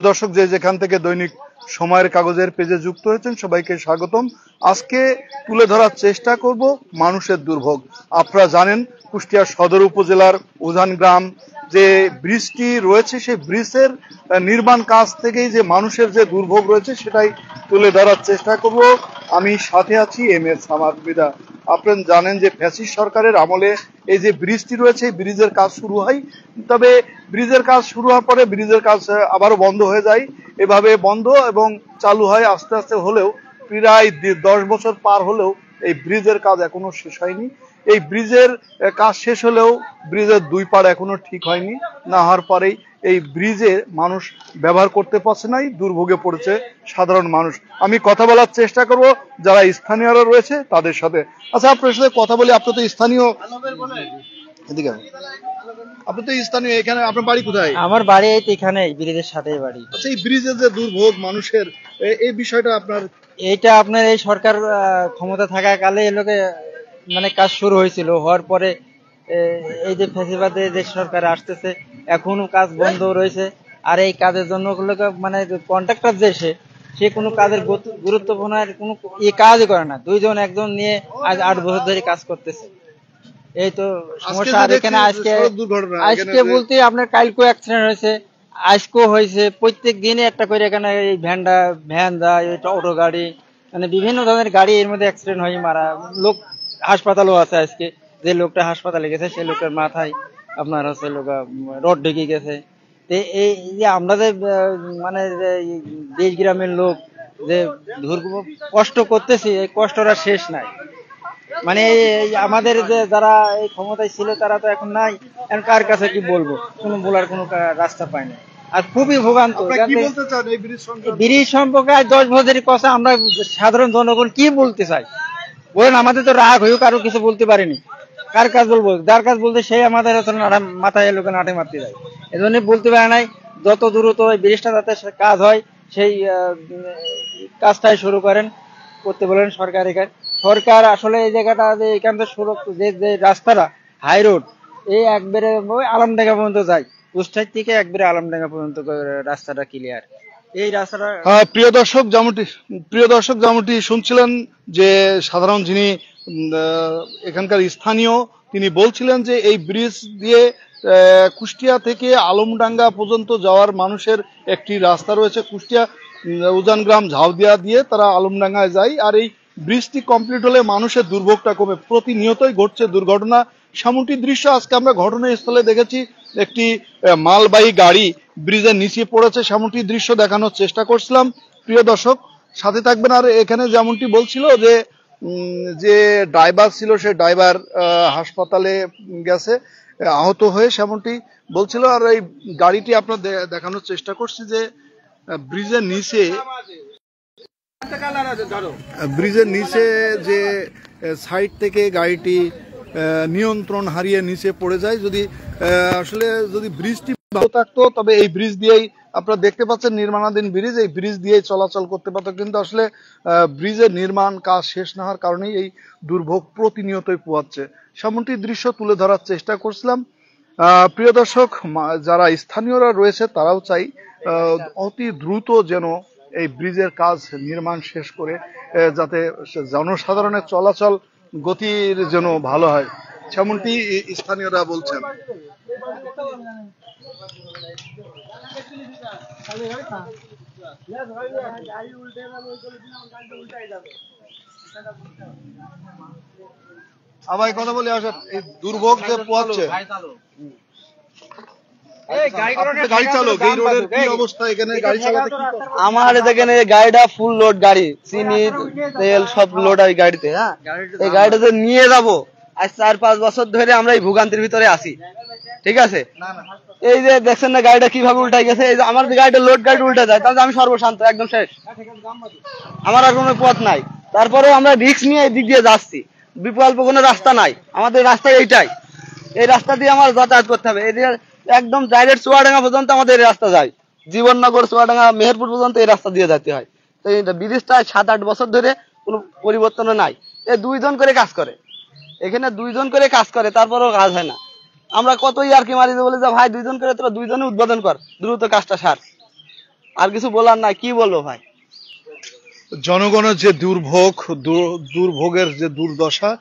দর্শক যে যেখান থেকে দৈনিক সময়ের কাগজের পেজে যুক্ত হয়েছেন সবাইকে স্বাগতম। আজকে তুলে ধরার চেষ্টা করব মানুষের দুর্ভোগ। আপনারা জানেন কুষ্টিয়া সদর উপজেলার উজান গ্রাম যে ব্রিজটি রয়েছে সেই ব্রিজের নির্মাণ কাজ থেকেই যে মানুষের যে দুর্ভোগ রয়েছে সেটাই তুলে ধরার চেষ্টা করব। আমি সাথে আছি এম.এস. সামাদ মৃধা। আপনারা জানেন যে ফ্যাসিস্ট সরকারের আমলে এই যে ব্রিজটি রয়েছে এই ব্রিজের কাজ শুরু হয়, তবে ব্রিজের কাজ শুরু হওয়ার পরে ব্রিজের কাজ আবারও বন্ধ হয়ে যায়। এভাবে বন্ধ এবং চালু হয় আস্তে আস্তে হলেও প্রায় 10 বছর পার হলেও এই ব্রিজের কাজ এখনো শেষ হয়নি। এই ব্রিজের কাজ শেষ হলেও ব্রিজের দুই পাড় এখনো ঠিক হয়নি। না হওয়ার পরেই এই ব্রিজে মানুষ ব্যবহার করতে পারছে না, দুর্ভোগে পড়েছে সাধারণ মানুষ। আমি কথা বলার চেষ্টা করব যারা স্থানীয়রা রয়েছে তাদের সাথে। আচ্ছা, আপনার সাথে কথা বলি। আপনি তো স্থানীয়, এদিকে আপনি তো স্থানীয়, এখানে আপনার বাড়ি কোথায়? আমার বাড়ি এই এখানে ব্রিজের সাথে বাড়ি। আচ্ছা, এই ব্রিজের যে দুর্ভোগ মানুষের, এই বিষয়টা আপনার এইটা আপনার এই সরকার ক্ষমতা থাকাকালে এলোকে মানে কাজ শুরু হয়েছিল, হওয়ার পরে এই যে ফ্যাসিবাদে যে সরকার আসতেছে এখনো কাজ বন্ধ রয়েছে। আর এই কাজের জন্য মানে কন্ট্রাক্টর যে সে কোনো কাজের গুরুত্বপূর্ণ কোনো কাজই করে না। দুইজন একজন নিয়ে আজ 8 বছর ধরে কাজ করতেছে। এই তো সমস্যা। আর এখানে আজকে বলতে আপনার কালকে অ্যাক্সিডেন্ট হয়েছে, আজকেও হয়েছে। প্রত্যেক দিনে একটা করে এখানে এই ভ্যান যায়, অটো গাড়ি, মানে বিভিন্ন ধরনের গাড়ি এর মধ্যে অ্যাক্সিডেন্ট হয়ে মারা লোক। হাসপাতালও আছে। আজকে যে লোকটা হাসপাতালে গেছে সেই লোকটার মাথায় আপনার হচ্ছে রড ঢুকে গেছে। এই যে আমরা যে মানে দেশ গ্রামের লোক যে কষ্ট করতেছি, এই কষ্টটা শেষ নাই। মানে আমাদের যে যারা এই ক্ষমতায় ছিল তারা তো এখন নাই। এখন কার কাছে কি বলবো, কোনো বলার কোনো রাস্তা পায় না। আর খুবই ভোগান্ত ব্রিজ সম্পর্কে। 10 বছরের কথা আমরা সাধারণ জনগণ কি বলতে চাই বলেন? আমাদের তো রাগ হয়েও কারো কিছু বলতে পারিনি। কার কাজ বলবো? যার কাজ বলতে সেই আমাদের মাথায় লোকে নাটে মারতে যায়। এজন্য বলতে পারে নাই যত দ্রুত ওই ব্রিজটা যাতে কাজ হয় সেই কাজটাই শুরু করতে বলেন সরকার। সরকার আসলে এই জায়গাটা যে এখান থেকে যে রাস্তাটা হাই রোড এই একবারে আলমডাঙ্গা পর্যন্ত যায়, কুষ্টিয়া থেকে একবারে আলমডাঙ্গা পর্যন্ত রাস্তাটা ক্লিয়ার। এই রাস্তাটা প্রিয় দর্শক যেমনটি শুনছিলেন যে সাধারণ যিনি এখানকার স্থানীয় তিনি বলছিলেন যে এই ব্রিজ দিয়ে কুষ্টিয়া থেকে আলমডাঙ্গা পর্যন্ত যাওয়ার মানুষের একটি রাস্তা রয়েছে। কুষ্টিয়া উজান গ্রাম ঝাউদিয়া দিয়ে তারা আলমডাঙ্গায় যায়। আর এই ব্রিজটি কমপ্লিট হলে মানুষের দুর্ভোগটা কমে। প্রতিনিয়তই ঘটছে দুর্ঘটনা। সেমনটি দৃশ্য আজকে আমরা ঘটনাস্থলে দেখেছি, একটি মালবাহী গাড়ি ব্রিজের নিচে পড়েছে। সেমনটি দৃশ্য দেখানোর চেষ্টা করছিলাম। প্রিয় দর্শক সাথে থাকবেন। আর এখানে যেমনটি বলছিল যে ড্রাইভার ছিল সে ড্রাইভার হাসপাতালে গেছে আহত হয়ে, সেমনটি বলছিল। আর এই গাড়িটি আপনার দেখানোর চেষ্টা করছি যে ব্রিজের নিচে যে সাইড থেকে গাড়িটি নিয়ন্ত্রণ হারিয়ে নিচে পড়ে যায়। যদি ব্রিজটি ভালো থাকতো তবে এই ব্রিজ দিয়েই আপনারা দেখতে পাচ্ছেন নির্মাণাধীন ব্রিজ, এই ব্রিজ দিয়েই চলাচল করতে পারতো। কিন্তু আসলে ব্রিজের নির্মাণ কাজ শেষ না হওয়ার কারণেই এই দুর্ভোগ প্রতিনিয়তই পোহাচ্ছে। সেমনটি দৃশ্য তুলে ধরার চেষ্টা করছিলাম। প্রিয় দর্শক, যারা স্থানীয়রা রয়েছে তারাও চাই অতি দ্রুত যেন এই ব্রিজের কাজ নির্মাণ শেষ করে যাতে জনসাধারণের চলাচল গতির যেন ভালো হয়, সেমনটি স্থানীয়রা বলছেন। আবার কথা বলি, আসেন এই দুর্ভোগ যে পোহাচ্ছে আমার এখানে গাড়িটা ফুল লোড গাড়ি, চিনি তেল সব লোড হয় গাড়িতে। হ্যাঁ, এই গাড়িটা যে নিয়ে যাবো আজ 4-5 বছর ধরে আমরা এই ভোগান্তির ভিতরে আছি। ঠিক আছে, এই যে দেখছেন না গাড়িটা কিভাবে উল্টাই গেছে। এই যে আমার গাড়িটা লোড গাড়ি উল্টে যায় তাহলে আমি সর্বশান্ত একদম শেষ, আমার আর কোনো পথ নাই। তারপরে আমরা রিস্ক নিয়ে এই দিক দিয়ে যাচ্ছি, বিকল্প কোনো রাস্তা নাই। আমাদের রাস্তা এইটাই, এই রাস্তা দিয়ে আমার যাতায়াত করতে হবে। এই একদম ডাইরেক্ট চুয়াডাঙ্গা পর্যন্ত আমাদের এই রাস্তা যায়, জীবননগর চুয়াডাঙ্গা মেহেরপুর পর্যন্ত এই রাস্তা দিয়ে যেতে হয়। তো এই ব্রিজটা 7-8 বছর ধরে কোনো পরিবর্তন নাই। এই 2 জন করে কাজ করে, এখানে 2 জন করে কাজ করে, তারপরেও কাজ হয় না। আমরা কতই আর কি মারি বলে যে ভাই 2 জন করে, তোরা 2 জনে উদ্বোধন কর, দ্রুত কাজটা সার। আর কিছু বলার নাই, কি বলবো ভাই। জনগণের যে দুর্ভোগের যে দুর্দশা,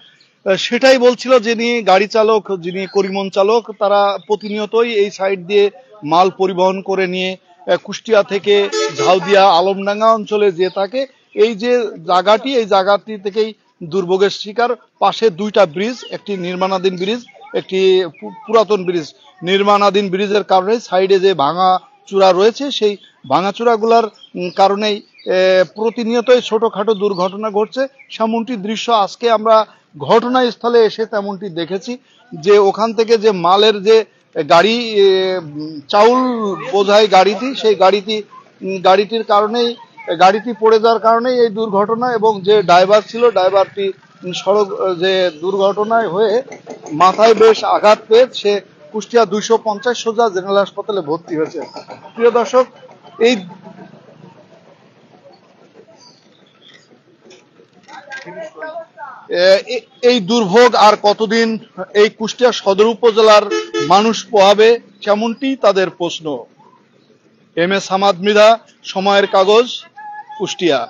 সেটাই বলছিল যিনি গাড়ি চালক, যিনি করিমন চালক, তারা প্রতিনিয়তই এই সাইড দিয়ে মাল পরিবহন করে নিয়ে কুষ্টিয়া থেকে ঝাউদিয়া আলমডাঙ্গা অঞ্চলে যে থাকে। এই যে জায়গাটি, এই জায়গাটি থেকেই দুর্ভোগের শিকার। পাশে দুইটা ব্রিজ, একটি নির্মাণাধীন ব্রিজ, একটি পুরাতন ব্রিজ। নির্মাণাধীন ব্রিজের কারণে সাইডে যে ভাঙা চূড়া রয়েছে, সেই ভাঙাচূড়াগুলোর কারণেই প্রতিনিয়তই ছোটখাটো দুর্ঘটনা ঘটছে। সেমনটি দৃশ্য আজকে আমরা ঘটনাস্থলে এসে তেমনটি দেখেছি, যে ওখান থেকে যে মালের যে গাড়ি, চাউল বোঝাই গাড়িটি, সেই গাড়িটির কারণেই, গাড়িটি পড়ে যাওয়ার কারণেই এই দুর্ঘটনা। এবং যে ড্রাইভার ছিল, ড্রাইভারটি সড়ক যে দুর্ঘটনায় হয়ে মাথায় বেশ আঘাত পেয়ে সে কুষ্টিয়া 250 সোজা জেনারেল হাসপাতালে ভর্তি হয়েছে। প্রিয় দর্শক, এই দুর্ভোগ আর কতদিন এই কুষ্টিয়া সদর উপজেলার মানুষ পোহাবে, কেমনটি তাদের প্রশ্ন। এম এস হামাদ মৃধা, সময়ের কাগজ, কুষ্টিয়া।